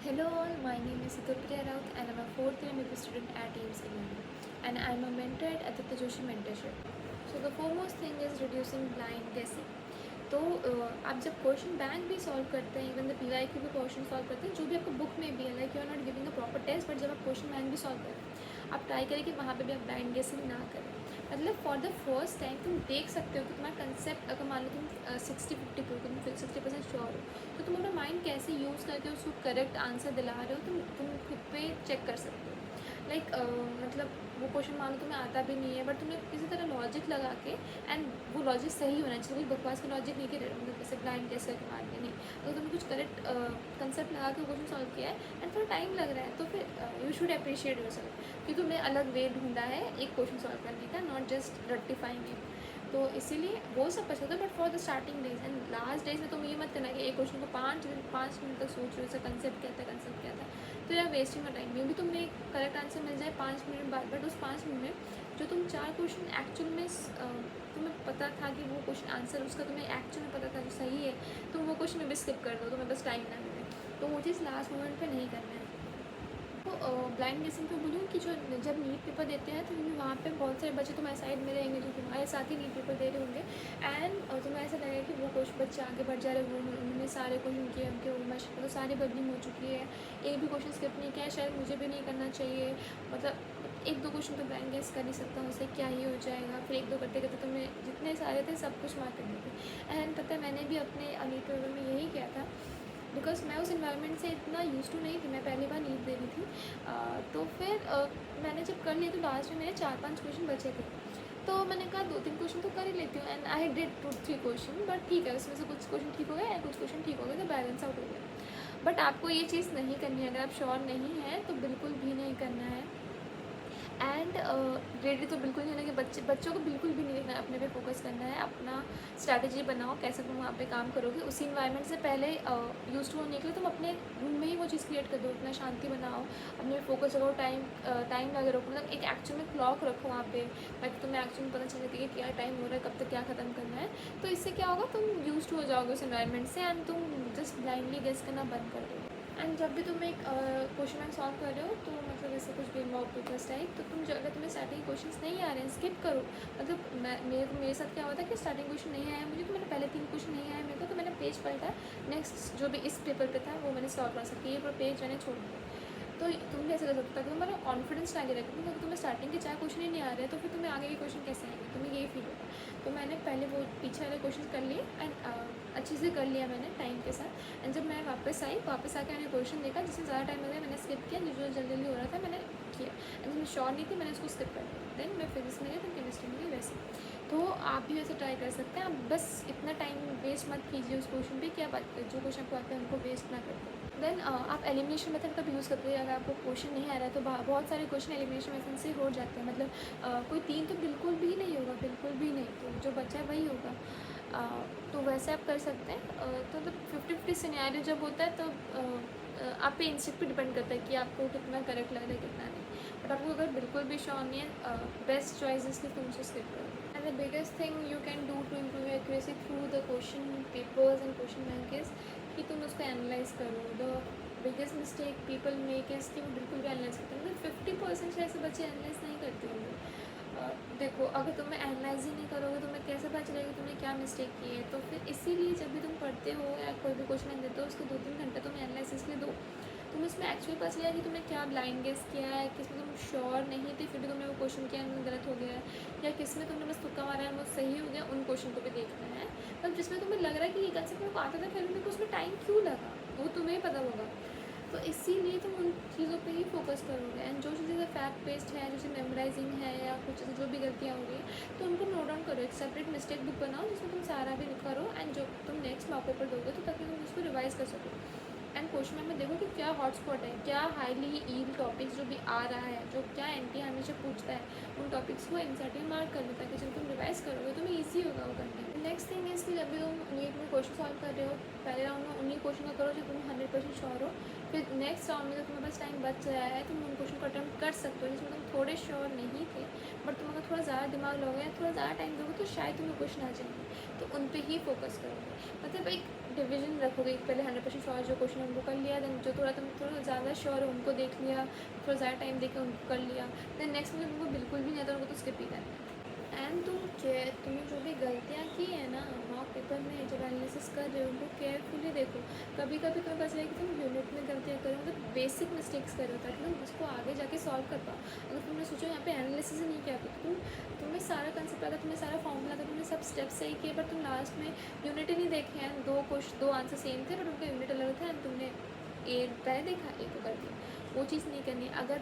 Hello all, my name is Supriya Raut and I'm a fourth year MBA student at AIMS Illinois and I'm a mentor at Aditya Joshi Mentorship. So the foremost thing is reducing blind guessing. तो आप जब question bank भी solve करते हैं, even the PYQ भी question solve करते हैं, जो भी आपको बुक में भी है, like you are not giving a proper test, but जब आप क्वेश्चन बैंक भी सॉल्व करें, आप ट्राई करें कि वहाँ पे भी आप ब्लाइंड गेसिंग ना करें. मतलब फॉर द फर्स्ट टाइम तुम देख सकते हो कि तुम्हारा कंसेप्ट, अगर मान लो तुम 60-50 पर तुम 60% श्योर हो, तो तुम अपना माइंड कैसे यूज़ करके उसको करेक्ट आंसर दिला रहे हो, तुम खुद पे चेक कर सकते हो. लाइक मतलब वो क्वेश्चन मान लो तुम्हें आता भी नहीं है, बट तुमने किसी तरह लॉजिक लगा के, एंड वो लॉजिक सही होना चाहिए, कोई बकवास का लॉजिक नहीं कि मतलब जैसे ब्लाइंड गेस करके मार के नहीं. अगर तुमने कुछ करेक्ट कंसेप्ट लगा के क्वेश्चन सॉल्व किया है एंड थोड़ा टाइम लग रहा है, तो फिर यू शुड अप्रिशिएट योरसेल्फ कि तुमने अलग वे ढूंढा है एक क्वेश्चन सॉल्व करने का, नॉट जस्ट रट्टिफाइंग इट. तो इसीलिए वो सब पसंद है. But for the starting days and last days में तुम ये मत करना कि एक क्वेश्चन को 5 मिनट तक सोच रहे हो, इसका कंसेप्ट क्या था, तो यार वेस्टिंग का टाइम. भी तुम्हें करेक्ट आंसर मिल जाए 5 मिनट बाद, बट उस 5 मिनट में जो तुम 4 क्वेश्चन एक्चुअल में तुम्हें पता था कि वो क्वेश्चन आंसर उसका तुम्हें एक्चुअल में पता था जो सही है, तुम वो क्वेश्चन में भी स्किप कर दो, तुम्हें बस टाइम ना मिले. तो वो चीज़ लास्ट मोमेंट पर नहीं करना है. तो ब्लाइंड गेसिंग पे बोलूँ कि जो जब नीट पेपर देते हैं तो वहाँ पे बहुत सारे बच्चे तुम्हारे साइड में रहेंगे जो तुम्हारे साथ ही नीट पेपर दे रहे होंगे, एंड तुम्हें ऐसा लगेगा कि वो कुछ बच्चे आगे बढ़ जा रहे हैं, उन्होंने सारे क्वेश्चन किए, उनके तो सारी बदली हो चुकी है, एक भी क्वेश्चन स्किप नहीं किया है, शायद मुझे भी नहीं करना चाहिए. मतलब एक दो क्वेश्चन तो ब्लाइंड गेस कर नहीं सकता, उससे क्या ही हो जाएगा. फिर एक दो करते करते तुम्हें जितने सारे थे सब कुछ मार्क करने थे. एंड पता है मैंने भी अपने नीट पेपर में यही किया था, बिकॉज मैं उस इन्वायरमेंट से इतना यूज़ टू नहीं थी, मैं पहली बार नीट दे रही थी. तो फिर मैंने जब कर लिया तो लास्ट में मेरे 4-5 क्वेश्चन बचे थे, तो मैंने कहा 2-3 क्वेश्चन तो कर ही लेती हूँ, and I did 2-3 question, but ठीक है उसमें से कुछ क्वेश्चन ठीक हो गए या कुछ क्वेश्चन ठीक हो गए, तो बैलेंस आउट हो गया. बट आपको ये चीज़ नहीं करनी है, अगर आप श्योर नहीं है तो बिल्कुल भी नहीं करना है. एंड रेडी तो बिल्कुल नहीं होना कि बच्चों को बिल्कुल भी नहीं देखना है, अपने पे फोकस करना है. अपना स्ट्रैटेजी बनाओ कैसे तुम वहाँ पे काम करोगे. उसी इन्वायरमेंट से पहले यूज़ टू होने के लिए तुम अपने रूम में ही वो चीज़ क्रिएट कर दो, अपना शांति बनाओ, अपने फोकस रखो, टाइम लगे रखो, मतलब एक एक्चुअल में क्लॉक रखो वहाँ पे, ताकि तुम्हें एक्चुअल में पता चल सके कि क्या टाइम हो रहा है, कब तक क्या ख़त्म करना है. तो इससे क्या होगा, तुम यूज़ टू हो जाओगे उस इन्वायरमेंट से, एंड तुम जस्ट ब्लाइंडली गेस करना बंद कर दोगे. एंड जब भी तुम एक क्वेश्चन बैंक सॉल्व कर रहे हो, तो मतलब जैसे कुछ गेम ऑफ पेपर्स टाइप, तो तुम अगर तुम्हें स्टार्टिंग क्वेश्चंस नहीं आ रहे हैं, स्किप करो. मतलब मेरे साथ क्या होता है कि स्टार्टिंग क्वेश्चन नहीं आया मुझे, तो मैंने पहले 3 क्वेश्चन नहीं आया मेरे को, तो मैंने पेज पलटा, नेक्स्ट जो भी इस पेपर पे था वो मैंने सॉल्व कर सकती, ये पूरा पेज मैंने छोड़ दिया. तो तुम भी ऐसे कर सकते हो कि तुम्हारा कॉन्फिडेंस आगे रखो, क्योंकि तुम्हें स्टार्टिंग के 4 क्वेश्चन ही नहीं आ रहे हैं, तो फिर तुम्हें आगे के क्वेश्चन कैसे आएंगे, तुम्हें यही फील होगा. तो मैंने पहले वो पीछे वाले क्वेश्चन कर लिए, एंड अच्छे से कर लिया मैंने टाइम के साथ. एंड जब मैं वापस आके मैंने क्वेश्चन देखा जिसमें ज़्यादा टाइम लगा, मैंने स्किप किया, जो जल्दी जल्दी हो रहा था मैंने किया. एंड मैं श्योर नहीं थी, मैंने उसको स्किप कर दिया. देन मैं फिजिक्स में गई, फिर केमिस्ट्री में गई. वैसे तो आप भी वैसे ट्राई कर सकते हैं. आप बस इतना टाइम वेस्ट मत कीजिए उस क्वेश्चन पे कि आप जो क्वेश्चन आपको आते हैं उनको वेस्ट ना करते. देन आप एलिमिनेशन मेथड का भी यूज़ करते हैं. अगर आपको क्वेश्चन नहीं आ रहा है तो बहुत सारे क्वेश्चन एलिमिनेशन मेथड से हो जाते हैं. मतलब कोई 3 तो बिल्कुल भी नहीं होगा, बिल्कुल भी नहीं, तो जो बचा है वही होगा. तो वैसे आप कर सकते हैं. तो मतलब 50-50 सिनेरियो जब होता है तो आप पे इंस्टिंक्ट पे डिपेंड करता है कि आपको कितना करेक्ट लग रहा है कितना नहीं. बट आपको अगर बिल्कुल भी श्योर नहीं है, बेस्ट चॉइस इज कि तुम उसे स्किप करो. And the biggest thing you can do to improve your accuracy through the question papers and question bank is कि तुम उसको एनालाइज करो. The biggest mistake people make is कि वो बिल्कुल भी एनालाइज करते हैं. मतलब 50% से ऐसे बच्चे एनालाइज नहीं करते होंगे. देखो अगर तुम्हें एनालाइज ही नहीं करोगे, तुम्हें कैसे पता चलेगा तुमने क्या मिस्टेक की है. तो फिर इसीलिए जब भी तुम पढ़ते हो या कोई भी क्वेश्चन देते हो, उसको 2-3 घंटे तुम एनालिसिस के लिए दो. तुम इसमें एक्चुअली पता चलेगा कि तुमने क्या ब्लाइंड गेस किया है, किसमें तुम श्योर नहीं थे फिर भी तुमने वो क्वेश्चन किया है गलत हो गया है, या किसमें तुमने बस तुक्का मारा है वो सही हो गया. उन क्वेश्चन को भी देखना है. मतलब जिसमें तुम्हें लग रहा है कि ये कंसेप्ट मेरे को आता था, फिर मेरे को उसमें टाइम क्यों लगा, वो तुम्हें पता होगा. तो इसीलिए तुम उन चीज़ों पे ही फोकस करोगे. एंड जो चीज़ें फैक्ट बेस्ड है, जैसे मेमोराइजिंग है या कुछ जो भी गलतियाँ हो गई, तो उनको नोट डाउन करो. एक सेपरेट मिस्टेक बुक बनाओ जिसमें तुम सारा भी करो, एंड जो तुम नेक्स्ट मॉक पेपर दोगे तो ताकि तुम उसको रिवाइज कर सको. एंड क्वेश्चन में देखो कि क्या हॉटस्पॉट है, क्या हाईली ईल टॉपिक्स जो भी आ रहा है, जो क्या एनटी हमेशा पूछता है, उन टॉपिक्स को एनसीईआरटी में मार्क कर लो, ताकि जब तुम रिवाइज करोगे तो तुम्हें ईजी होगा वो करने. नेक्स्ट थिंग इज़ कि जब भी तुम नीट में क्वेश्चन सॉल्व कर रहे हो, पहले राउंड में उन्हीं क्वेश्चन का करो जो तुम 100% श्योर हो. फिर नेक्स्ट राउंड में जब तुम्हारे पास टाइम बच रहा है, तुम उन क्वेश्चन को अटेम्प्ट कर सकते हो जिसमें तुम थोड़े श्योर नहीं थे, बट तुम अगर थोड़ा ज़्यादा दिमाग लोगे या थोड़ा ज़्यादा टाइम दोगे तो शायद तुम्हें क्वेश्चन आ जाएंगे, तो उन पर ही फोकस करोगे. मतलब एक डिवीजन रखोगे, पहले 100% श्योर जो क्वेश्चन उनको कर लिया, देन जो थोड़ा तुम थोड़ा ज़्यादा श्योर हो उनको देख लिया, थोड़ा ज़्यादा टाइम देके उनको कर लिया, देन नेक्स्ट में तुमको बिल्कुल भी नहीं आता उनको तो स्किप ही करना है। एंड तुम्हें जो भी गलतियाँ की है ना मॉक पेपर में जब एनालिसिस कर रहे हो उनको केयरफुली देखो। कभी कभी तुम्हें पता चले कि तुम यूनिट में गलतियाँ करो, मतलब बेसिक मिस्टेक्स करो ताकि तुम उसको आगे जाके सॉल्व कर पाओ। अगर तुमने सोचो यहाँ पे एनालिसिस ही नहीं किया तो तुम्हें सारा कंसेप्ट आता, तुम्हें सारा फॉर्मूला आता, तुमने सब स्टेप्स सही किए, पर तुम लास्ट में यूनिट ही नहीं देखे हैं, दो आंसर सेम थे बट उनका यूनिट अलग था एंड तुमने ए पहले देखा ए को कर दिया। वो चीज़ नहीं करनी। अगर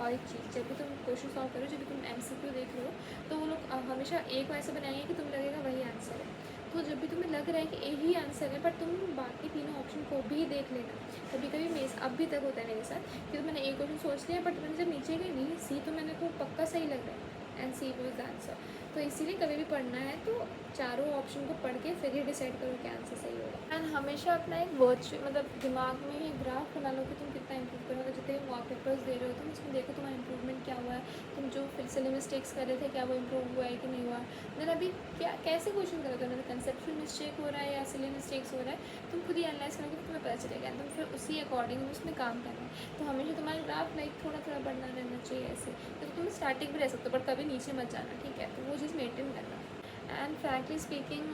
और एक चीज़, जब भी तुम क्वेश्चन सॉल्व करो, जब भी तुम MCQ देख रहे हो तो वो लोग हमेशा ए को ऐसे बनाएंगे कि तुम्हें लगेगा वही आंसर है। तो जब भी तुम्हें लग रहा है कि ए ही आंसर है बट तुम बाकी तीनों ऑप्शन को भी देख लेना। कभी कभी मेरे अब भी तक होता है मेरे साथ कि तो मैंने ए क्वेश्चन सोच लिया बट मैंने जब नीचे गई नहीं सी तो मैंने को पक्का सही लग रहा है and C was the answer. तो इसीलिए कभी भी पढ़ना है तो चारों ऑप्शन को पढ़ के फिर ही डिसाइड करो क्या आंसर सही होगा। एंड हमेशा अपना एक वर्चुअल मतलब दिमाग में ही ग्राफ बना लो कि तुम कितना इंप्रूव करो। अगर जितने मॉक पेपर्स दे रहे हो तुम उसमें देखो तुम्हारा इंप्रूवमेंट क्या हुआ है, तुम जो फिर से मिस्टेक्स कर रहे थे क्या वो इंप्रूव हुआ है कि नहीं हुआ। देन अभी क्या कैसे क्वेश्चन करोगे, मतलब कंसेप्चुअल मिस्टेक हो रहा है या सिली मिस्टेक्स हो रहा है, तुम खुद ही एनालाइज करोगे तो तुम्हें पता चलेगा, तुम फिर उसी अकॉर्डिंग उसमें काम करना है। तो हमेशा तुम्हारा ग्राफ थोड़ा थोड़ा बढ़ना रहना चाहिए ऐसे, तो तुम स्टार्टिंग भी रह सकते हो बट कभी नीचे मत जाना, ठीक है। तो वो चीज़ मेंटेन करना। एंड फ्रैंकली स्पीकिंग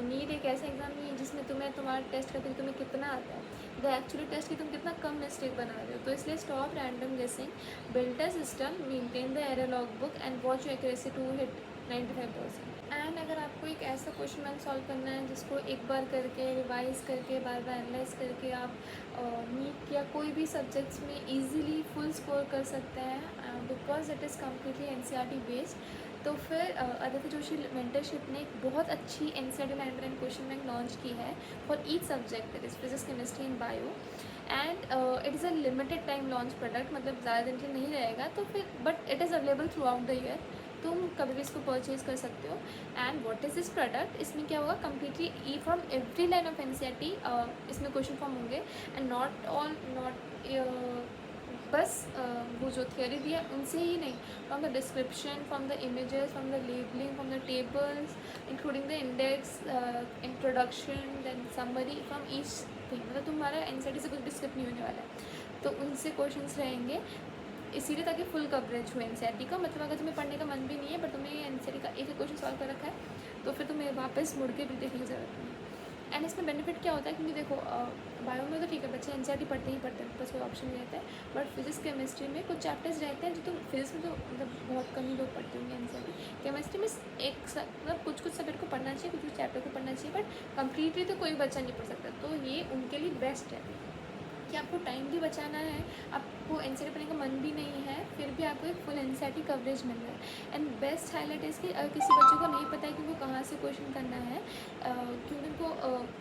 नीट एक ऐसा एग्ज़ाम नहीं है जिसमें तुम्हारा टेस्ट करते तुम्हें कितना आता है, द एक्चुअली टेस्ट की तुम कितना कम मिस्टेक बना रहे हो। तो इसलिए stop random guessing, build a system, maintain the error log book and watch your accuracy to hit 95%। And अगर आपको एक ऐसा क्वेश्चन बैंक सॉल्व करना है जिसको एक बार करके रिवाइज करके बार बार एनालाइज करके आप नीट या कोई भी सब्जेक्ट्स में इजीली फुल स्कोर कर सकते हैं because it is completely NCERT based, तो फिर आदित्य जोशी मेंटरशिप ने एक बहुत अच्छी NCERT 99 क्वेश्चन बैंक लॉन्च की है for each subject, that is physics, chemistry and bio. And it is a limited time launch product, मतलब ज़्यादा दिन के लिए नहीं रहेगा तो फिर but it is available through out the year, तुम कभी भी इसको परचेज़ कर सकते हो। And what is this product, इसमें क्या होगा completely from every line of NCERT इसमें क्वेश्चन फॉर्म होंगे एंड नॉट बस वो जो थियोरी दिया उनसे ही नहीं, from the description, from the images, from the labelling, from the tables including the index, introduction, then summary from each thing. मतलब तुम्हारा NCERT से कुछ भी स्किप नहीं होने वाला है, तो उनसे क्वेश्चंस रहेंगे इसीलिए ताकि फुल कवरेज हो NCERT का। मतलब अगर तुम्हें पढ़ने का मन भी नहीं है पर तुमने NCERT का एक क्वेश्चन सॉल्व कर रखा है तो फिर तुम्हें वापस मुड़ के भी देखने की ज़रूरत नहीं है। एंड इसमें बेनिफिट क्या होता है, क्योंकि देखो बायो में तो ठीक है बच्चे NCERT पढ़ते ही पढ़ते हैं, बस कोई ऑप्शन नहीं रहता है, बट फिजिक्स केमिस्ट्री में कुछ चैप्टर्स रहते हैं जो तुम फिजिक्स में तो मतलब बहुत कम ही लोग पढ़ते होंगे NCERT, केमिस्ट्री में मतलब कुछ सब्जेक्ट को पढ़ना चाहिए, कुछ चैप्टर को पढ़ना चाहिए, बट कम्प्लीटली तो कोई बच्चा नहीं पढ़ सकता। तो ये उनके लिए बेस्ट है कि आपको टाइम भी बचाना है, आपको NCERT पढ़ने का मन भी नहीं है, फिर भी आपको एक फुल NCERT कवरेज मिल रहा है। एंड बेस्ट हाईलाइट है कि अगर किसी बच्चे को नहीं पता है कि वो कहाँ से क्वेश्चन करना है, क्योंकि उनको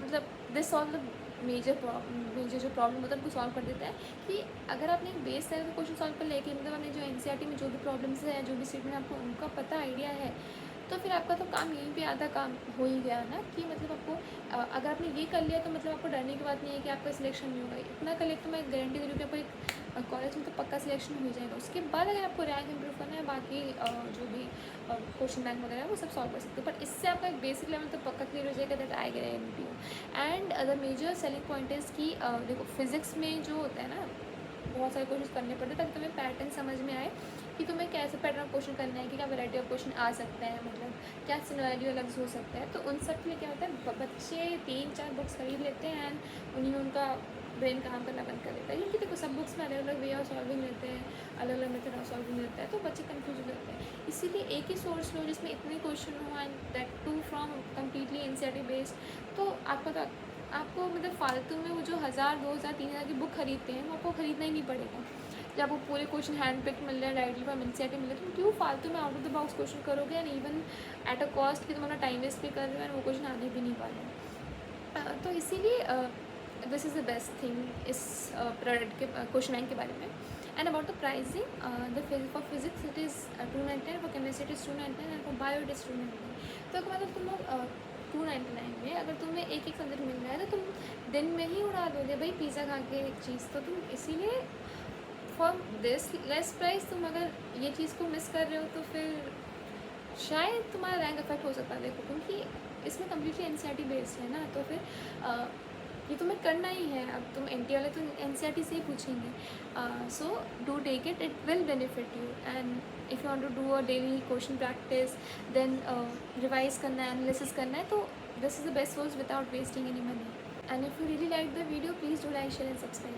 मतलब दिस सॉल्व द मेजर जो प्रॉब्लम होता है उनको सॉल्व कर देता है कि अगर आपने एक बेस लेवल का क्वेश्चन सॉल्व कर लिया कि मतलब आपने जो NCERT में जो भी प्रॉब्लम्स है, जो भी स्टेटमेंट आपको उनका पता आइडिया है, तो फिर आपका तो काम यहीं पे आधा काम हो ही गया ना। कि मतलब आपको अगर आपने ये कर लिया तो मतलब आपको डरने की बात नहीं है कि आपका सिलेक्शन नहीं होगा। इतना कर लिया तो मैं गारंटी दे रही हूँ कि आपको एक कॉलेज में तो पक्का सिलेक्शन हो जाएगा। उसके बाद अगर आपको रैंक इंप्रूव करना है, बाकी जो भी क्वेश्चन बैंक वगैरह है वो सब सॉल्व कर सकते हो, पर इससे आपका एक बेसिक लेवल तो पक्का क्लियर हो जाएगा that I guarantee you. And the major selling point is कि देखो फिजिक्स में जो होता है ना बहुत सारे क्वेश्चन करने पड़ते हैं ताकि तुम्हें पैटर्न समझ में आए कि तुम्हें कैसे पैटर्न ऑफ क्वेश्चन करना है, कि क्या वैरायटी ऑफ क्वेश्चन आ सकते हैं, मतलब क्या सिनेरियो अलग हो सकता है। तो उन सब के लिए क्या होता है बच्चे 3-4 बुक्स खरीद लेते हैं एंड उन्हीं में उनका ब्रेन काम करना बंद कर देता है, क्योंकि देखो सब बुक्स में अलग अलग वे ऑफ सॉल्विंग रहते हैं, अलग अलग मेथड ऑफ सॉल्विंग रहता है, तो बच्चे कन्फ्यूज हो जाते हैं। इसीलिए एक ही सोर्स लो जिसमें इतने क्वेश्चन हो and that too from completely NCERT based. तो आपको मतलब फालतू में वो जो 1000, 2000, 3000 की बुक खरीदते हैं वो आपको खरीदना ही नहीं पड़ेगा। जब वो पूरे क्वेश्चन हैंड पिक मिल रहा है, डायरेक्टली फ्रॉम NCERT मिल रहा है, तुम क्यों फालतू में out of the box question करोगे and even at a cost कि तुम अपना टाइम वेस्ट भी कर रहे हो एंड वो क्वेश्चन आने भी नहीं वाले। तो इसीलिए this is the best thing इस प्रोडक्ट के क्वेश्चन बैंक के बारे में। And about the pricing, for physics it is 299, for chemistry it is 299 and for bio it is 299। तो मतलब तुम लोग 299 में अगर तुम्हें एक सब्जेक्ट मिल रहा है तो तुम दिन में ही उड़ा दोगे भाई पिज़्ज़ा खा के एक चीज़। तो तुम इसीलिए फॉर दिस लेस प्राइस तुम अगर ये चीज़ को मिस कर रहे हो तो फिर शायद तुम्हारा रैंक अफेक्ट हो सकता है। देखो क्योंकि इसमें कम्प्लीटली NCERT बेस्ड है ना, तो फिर ये तुम्हें करना ही है। अब तुम NT वाले तो NCERT से ही पूछेंगे। So do take it, it will benefit you. And if you want to do a daily question practice, then revise करना है, एनालिसिस करना है, तो this is the best source without wasting any money. And if you really like the video, please do like, share and subscribe.